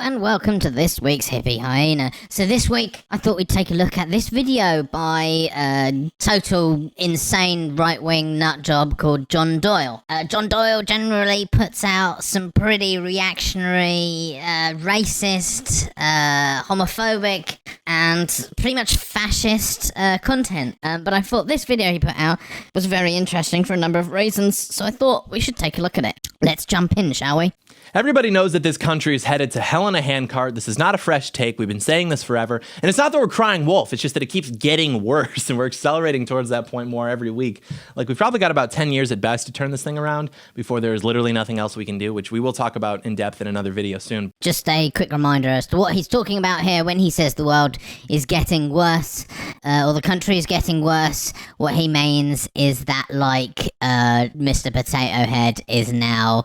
and welcome to this week's Hippie Hyena. So this week, I thought we'd take a look at this video by a total insane right-wing nutjob called John Doyle. John Doyle generally puts out some pretty reactionary, racist, homophobic, and pretty much fascist content. But I thought this video he put out was very interesting for a number of reasons, so I thought we should take a look at it. Let's jump in, shall we? Everybody knows that this country is headed to hell in a handcart. This is not a fresh take. We've been saying this forever. And it's not that we're crying wolf. It's just that it keeps getting worse, and we're accelerating towards that point more every week. Like, we've probably got about 10 years at best to turn this thing around before there's literally nothing else we can do, which we will talk about in depth in another video soon. Just a quick reminder as to what he's talking about here when he says the world is getting worse, or the country is getting worse. What he means is that, like, Mr. Potato Head is now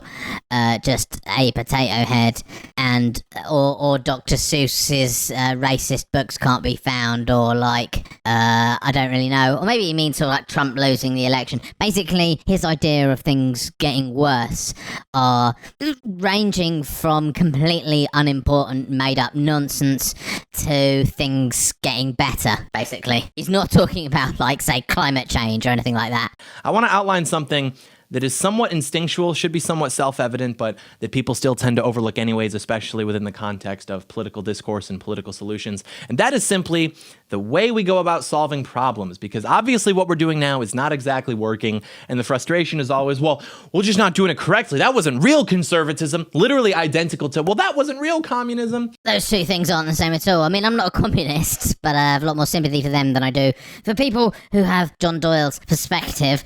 just a potato head, and or Dr. Seuss's racist books can't be found, or like I don't really know, or maybe he means sort of like Trump losing the election. Basically, his idea of things getting worse are ranging from completely unimportant, made-up nonsense to things getting better. Basically, he's not talking about, like, say, climate change or anything like that. I want to outline something that is somewhat instinctual, should be somewhat self-evident, but that people still tend to overlook anyways, especially within the context of political discourse and political solutions. And that is simply the way we go about solving problems, because obviously what we're doing now is not exactly working, and the frustration is always, well, we're just not doing it correctly. That wasn't real conservatism, literally identical to, well, that wasn't real communism. Those two things aren't the same at all. I mean, I'm not a communist, but I have a lot more sympathy for them than I do for people who have John Doyle's perspective.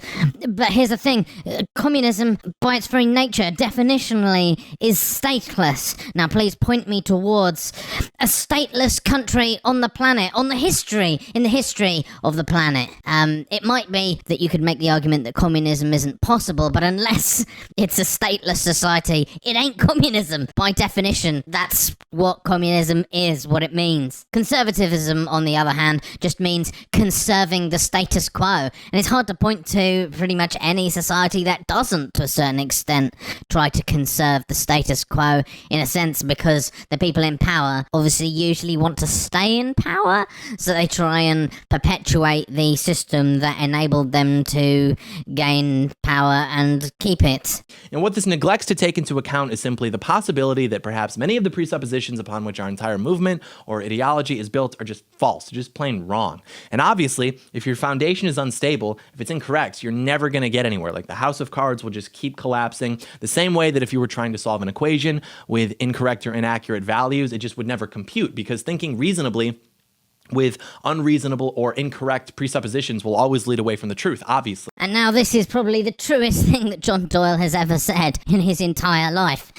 But here's the thing. Communism, by its very nature, definitionally, is stateless. Now, please point me towards a stateless country on the planet, in the history of the planet. It might be that you could make the argument that communism isn't possible, but unless it's a stateless society, it ain't communism. By definition, that's what communism is, what it means. Conservatism, on the other hand, just means conserving the status quo. And it's hard to point to pretty much any society that doesn't, to a certain extent, try to conserve the status quo, in a sense, because the people in power obviously usually want to stay in power, so they try and perpetuate the system that enabled them to gain power and keep it. And what this neglects to take into account is simply the possibility that perhaps many of the presuppositions upon which our entire movement or ideology is built are just false, just plain wrong. And obviously, if your foundation is unstable, if it's incorrect, you're never going to get anywhere. Like, the house of cards will just keep collapsing, the same way that if you were trying to solve an equation with incorrect or inaccurate values, it just would never compute, because thinking reasonably with unreasonable or incorrect presuppositions will always lead away from the truth, obviously. And now this is probably the truest thing that John Doyle has ever said in his entire life.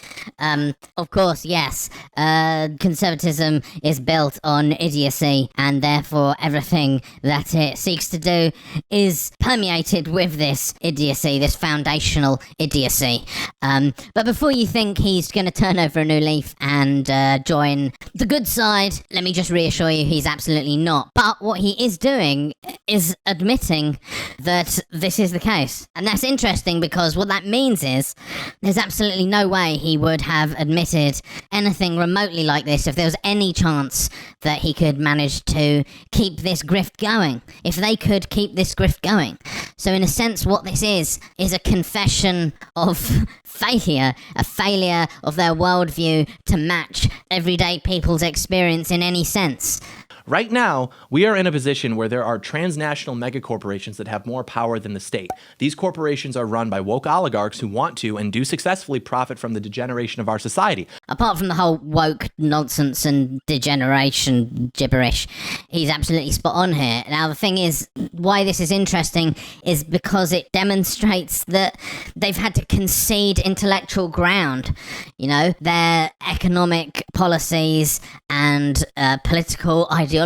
Of course, yes, conservatism is built on idiocy, and therefore everything that it seeks to do is permeated with this idiocy, this foundational idiocy. But before you think he's going to turn over a new leaf and join the good side, let me just reassure you he's absolutely not. But what he is doing is admitting that this is the case. And that's interesting, because what that means is there's absolutely no way he would have admitted anything remotely like this if there was any chance that he could manage to keep this grift going. If they could keep this grift going. So in a sense, what this is a confession of failure, a failure of their worldview to match everyday people's experience in any sense. Right now, we are in a position where there are transnational megacorporations that have more power than the state. These corporations are run by woke oligarchs who want to and do successfully profit from the degeneration of our society. Apart from the whole woke nonsense and degeneration gibberish, he's absolutely spot on here. Now, the thing is, why this is interesting is because it demonstrates that they've had to concede intellectual ground. You know, their economic policies and political ideology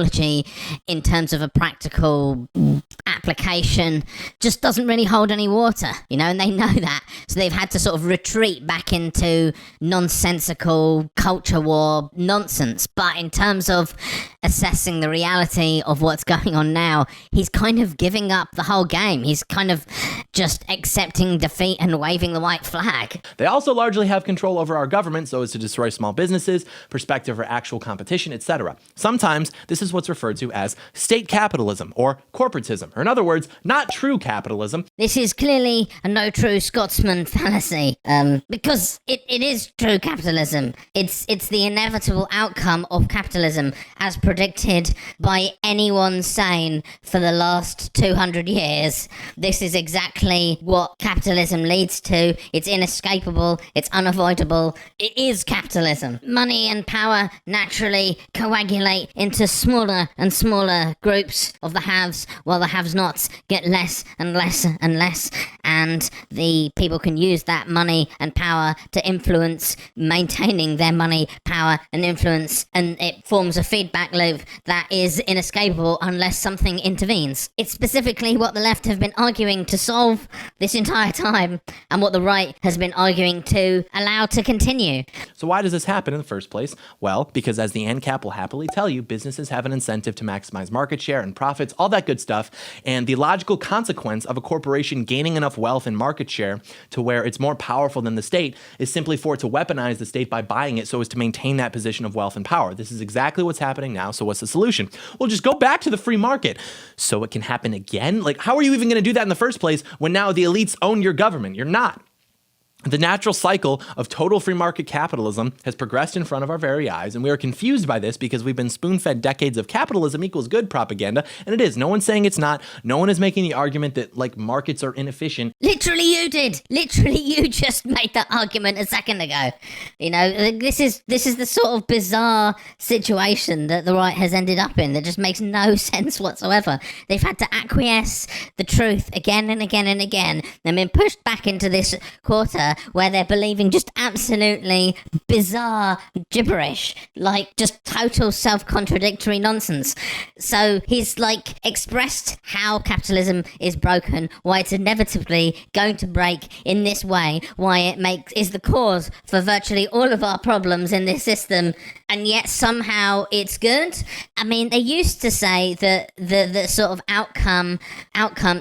in terms of a practical application just doesn't really hold any water, you know, and they know that. So they've had to sort of retreat back into nonsensical culture war nonsense. But in terms of assessing the reality of what's going on now, he's kind of giving up the whole game. He's kind of just accepting defeat and waving the white flag. They also largely have control over our government so as to destroy small businesses, perspective or actual competition, etc. Sometimes this is what's referred to as state capitalism or corporatism, or in other words, not true capitalism. This is clearly a no true Scotsman fallacy, because it is true capitalism. It's the inevitable outcome of capitalism, as predicted by anyone sane for the last 200 years. This is exactly what capitalism leads to. It's inescapable. It's unavoidable. It is capitalism. Money and power naturally coagulate into smaller and smaller groups of the haves, while the have-nots get less and less and less, and the people can use that money and power to influence maintaining their money, power and influence, and it forms a feedback loop that is inescapable unless something intervenes. It's specifically what the left have been arguing to solve this entire time, and what the right has been arguing to allow to continue. So why does this happen in the first place? Well, because as the ANCAP will happily tell you, businesses have an incentive to maximize market share and profits, all that good stuff, and the logical consequence of a corporation gaining enough wealth and market share to where it's more powerful than the state is simply for it to weaponize the state by buying it so as to maintain that position of wealth and power. This is exactly what's happening now, so what's the solution? Well, just go back to the free market so it can happen again? Like, how are you even going to do that in the first place when now the elites own your government? You're not. The natural cycle of total free market capitalism has progressed in front of our very eyes, and we are confused by this because we've been spoon-fed decades of capitalism equals good propaganda, and it is. No one's saying it's not. No one is making the argument that, like, markets are inefficient. Literally you did. Literally you just made that argument a second ago. You know, this is the sort of bizarre situation that the right has ended up in that just makes no sense whatsoever. They've had to acquiesce the truth again and again and again. They've been pushed back into this quarter where they're believing just absolutely bizarre gibberish, like just total self-contradictory nonsense. So he's like expressed how capitalism is broken, why it's inevitably going to break in this way, why it is the cause for virtually all of our problems in this system, and yet somehow it's good. I mean, they used to say that the sort of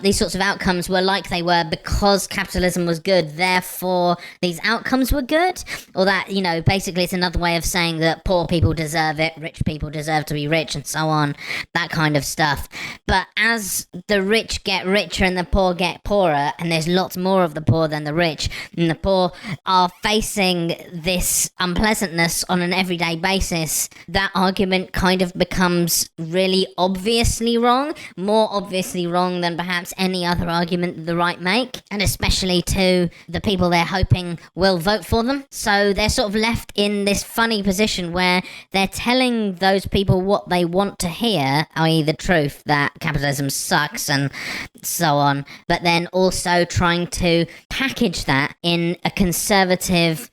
these sorts of outcomes were like they were because capitalism was good, therefore these outcomes were good, or that, you know, basically it's another way of saying that poor people deserve it, rich people deserve to be rich, and so on, that kind of stuff. But as the rich get richer and the poor get poorer, and there's lots more of the poor than the rich, and the poor are facing this unpleasantness on an everyday basis, that argument kind of becomes really obviously wrong, more obviously wrong than perhaps any other argument that the right make, and especially to the people they're hoping will vote for them. So they're sort of left in this funny position where they're telling those people what they want to hear, i.e. the truth that capitalism sucks and so on, but then also trying to package that in a conservative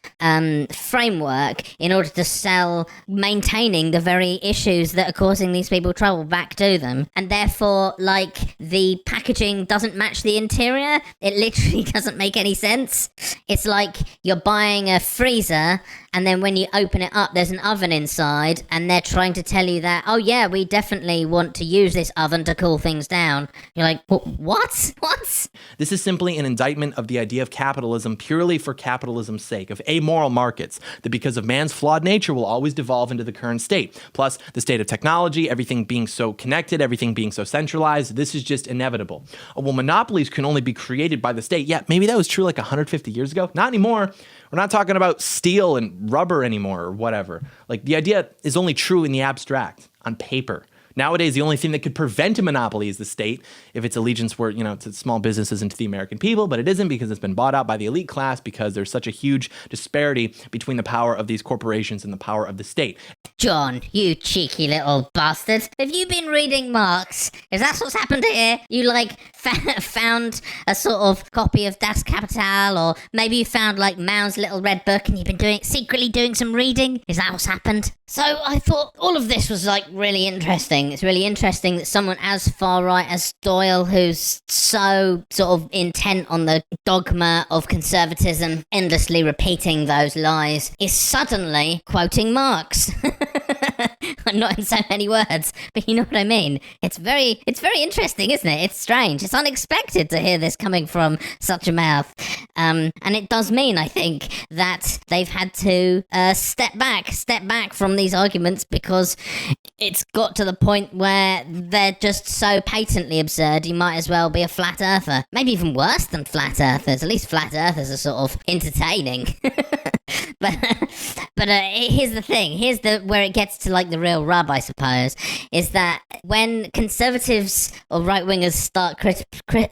framework in order to sell maintaining the very issues that are causing these people trouble back to them. And therefore, like, the packaging doesn't match the interior. It literally doesn't make any sense. It's like you're buying a freezer and then when you open it up, there's an oven inside, and they're trying to tell you that, oh yeah, we definitely want to use this oven to cool things down. You're like, what? This is simply an indictment of the idea of capitalism purely for capitalism's sake, of amoral markets, that because of man's flawed nature will always devolve into the current state. Plus, the state of technology, everything being so connected, everything being so centralized, this is just inevitable. Oh, well, monopolies can only be created by the state. Yeah, maybe that was true like 150 years ago. Not anymore. We're not talking about steel and rubber anymore or whatever. Like, the idea is only true in the abstract, on paper. Nowadays, the only thing that could prevent a monopoly is the state, if its allegiance were, to small businesses and to the American people, but it isn't because it's been bought out by the elite class because there's such a huge disparity between the power of these corporations and the power of the state. John, you cheeky little bastard. Have you been reading Marx? Is that what's happened here? You, found a sort of copy of Das Kapital, or maybe you found, Mao's little red book and you've been secretly doing some reading? Is that what's happened? So I thought all of this was, really interesting. It's really interesting that someone as far right as Doyle, who's so sort of intent on the dogma of conservatism, endlessly repeating those lies, is suddenly quoting Marx. not in so many words, but you know what I mean. It's very interesting, isn't it? It's strange. It's unexpected to hear this coming from such a mouth. And it does mean, I think, that they've had to step back from these arguments, because it's got to the point where they're just so patently absurd, you might as well be a flat earther. Maybe even worse than flat earthers. At least flat earthers are sort of entertaining. But here's the thing. Here's where it gets to like the real rub, I suppose, is that when conservatives or right-wingers start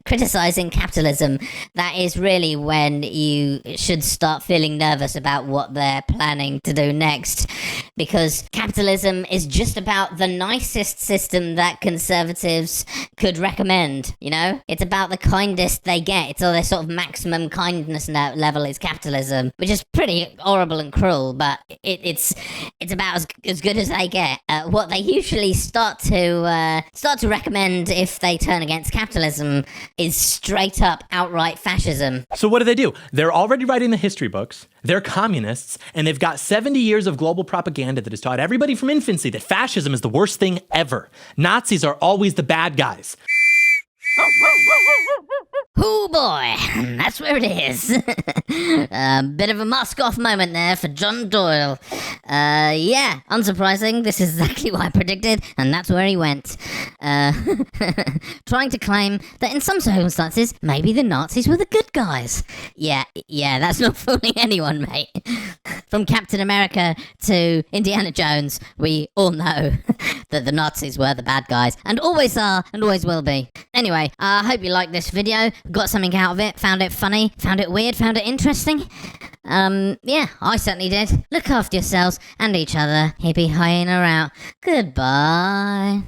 criticizing capitalism, that is really when you should start feeling nervous about what they're planning to do next. Because capitalism is just about the nicest system that conservatives could recommend, you know? It's about the kindest they get. It's all their sort of maximum kindness level is capitalism, which is pretty horrible and cruel, but it's about as good as they get. What they usually start to recommend if they turn against capitalism is straight up outright fascism. So what do? They're already writing the history books. They're communists, and they've got 70 years of global propaganda that has taught everybody from infancy that fascism is the worst thing ever. Nazis are always the bad guys. Oh boy, that's where it is. Bit of a mask-off moment there for John Doyle. Yeah, unsurprising. This is exactly what I predicted, and that's where he went. Trying to claim that in some circumstances, maybe the Nazis were the good guys. Yeah, that's not fooling anyone, mate. From Captain America to Indiana Jones, we all know that the Nazis were the bad guys, and always are, and always will be. Anyway, I hope you liked this video, got something out of it, found it funny, found it weird, found it interesting. Yeah, I certainly did. Look after yourselves and each other. Hippie hyena out. Goodbye.